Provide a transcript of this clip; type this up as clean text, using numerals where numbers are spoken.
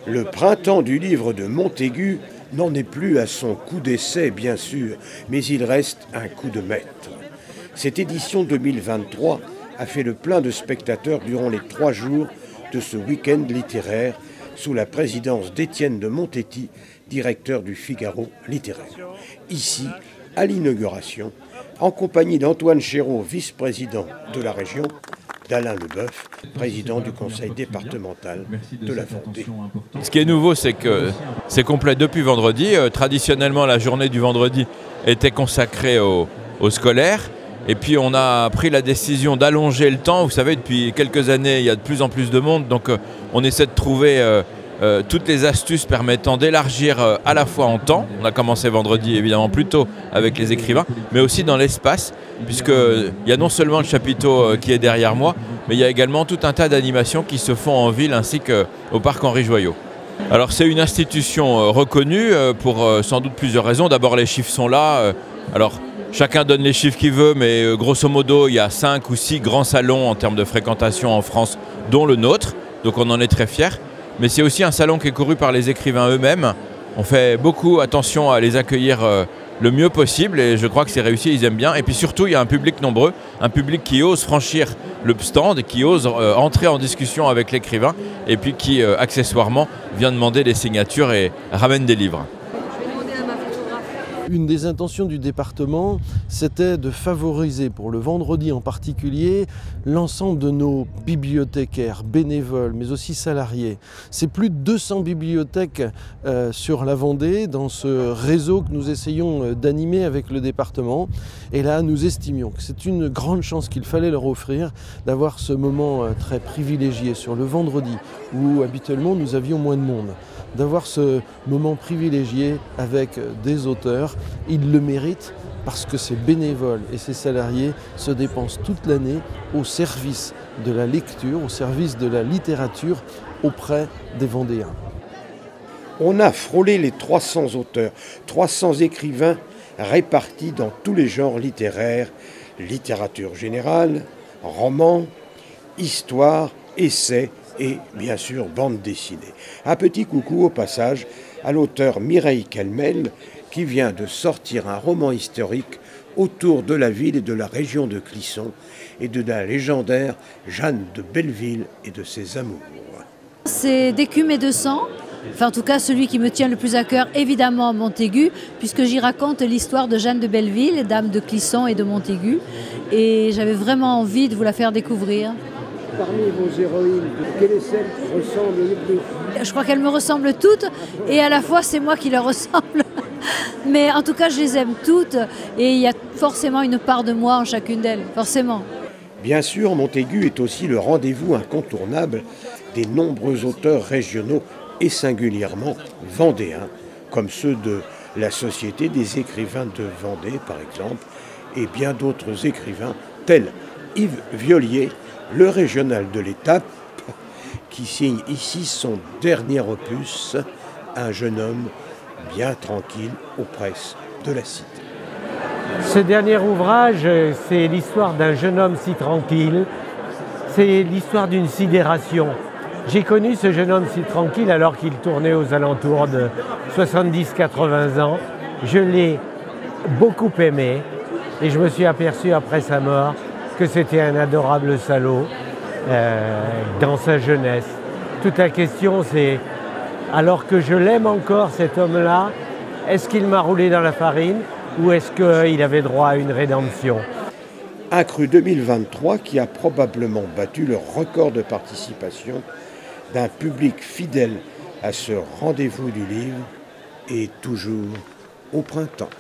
Le printemps du livre de Montaigu n'en est plus à son coup d'essai, bien sûr, mais il reste un coup de maître. Cette édition 2023 a fait le plein de spectateurs durant les 3 jours de ce week-end littéraire sous la présidence d'Étienne de Montetti, directeur du Figaro littéraire. Ici, à l'inauguration, en compagnie d'Antoine Chéreau, vice-président de la région, d'Alain Leboeuf, président du conseil départemental de la Vendée. Ce qui est nouveau, c'est que c'est complet depuis vendredi. Traditionnellement, la journée du vendredi était consacrée aux scolaires. Et puis, on a pris la décision d'allonger le temps. Vous savez, depuis quelques années, il y a de plus en plus de monde. Donc, on essaie de trouver toutes les astuces permettant d'élargir à la fois en temps. On a commencé vendredi, évidemment, plus tôt avec les écrivains, mais aussi dans l'espace, puisqu'il y a non seulement le chapiteau qui est derrière moi, mais il y a également tout un tas d'animations qui se font en ville ainsi qu'au parc Henri Joyot. Alors, c'est une institution reconnue pour sans doute plusieurs raisons. D'abord, les chiffres sont là. Alors, chacun donne les chiffres qu'il veut, mais grosso modo, il y a 5 ou 6 grands salons en termes de fréquentation en France, dont le nôtre. Donc, on en est très fiers. Mais c'est aussi un salon qui est couru par les écrivains eux-mêmes. On fait beaucoup attention à les accueillir le mieux possible et je crois que c'est réussi, ils aiment bien. Et puis surtout, il y a un public nombreux, un public qui ose franchir le stand, qui ose entrer en discussion avec l'écrivain et puis qui, accessoirement, vient demander des signatures et ramène des livres. Une des intentions du département, c'était de favoriser, pour le vendredi en particulier, l'ensemble de nos bibliothécaires, bénévoles, mais aussi salariés. C'est plus de 200 bibliothèques sur la Vendée, dans ce réseau que nous essayons d'animer avec le département. Et là, nous estimions que c'est une grande chance qu'il fallait leur offrir d'avoir ce moment très privilégié sur le vendredi, où habituellement nous avions moins de monde. D'avoir ce moment privilégié avec des auteurs. Ils le méritent parce que ces bénévoles et ces salariés se dépensent toute l'année au service de la lecture, au service de la littérature auprès des Vendéens. On a frôlé les 300 auteurs, 300 écrivains répartis dans tous les genres littéraires, littérature générale, roman, histoire, essai, et bien sûr bande dessinée. Un petit coucou au passage à l'auteur Mireille Calmel qui vient de sortir un roman historique autour de la ville et de la région de Clisson et de la légendaire Jeanne de Belleville et de ses amours. C'est d'écume et de sang. Enfin, en tout cas, celui qui me tient le plus à cœur, évidemment, Montaigu, puisque j'y raconte l'histoire de Jeanne de Belleville, dame de Clisson et de Montaigu. Et j'avais vraiment envie de vous la faire découvrir. Parmi vos héroïnes, quelle est celle qui ressemble le plus ? Je crois qu'elles me ressemblent toutes et à la fois c'est moi qui leur ressemble. Mais en tout cas je les aime toutes et il y a forcément une part de moi en chacune d'elles, forcément. Bien sûr, Montaigu est aussi le rendez-vous incontournable des nombreux auteurs régionaux et singulièrement vendéens, comme ceux de la Société des écrivains de Vendée par exemple, et bien d'autres écrivains tels Yves Violier, le régional de l'Étape, qui signe ici son dernier opus, Un jeune homme bien tranquille aux presses de la Cité. Ce dernier ouvrage, c'est l'histoire d'un jeune homme si tranquille, c'est l'histoire d'une sidération. J'ai connu ce jeune homme si tranquille alors qu'il tournait aux alentours de 70-80 ans. Je l'ai beaucoup aimé et je me suis aperçu après sa mort que c'était un adorable salaud dans sa jeunesse. Toute la question c'est, alors que je l'aime encore cet homme-là, est-ce qu'il m'a roulé dans la farine ou est-ce qu'il avait droit à une rédemption ? Un cru 2023 qui a probablement battu le record de participation d'un public fidèle à ce rendez-vous du livre et toujours au printemps.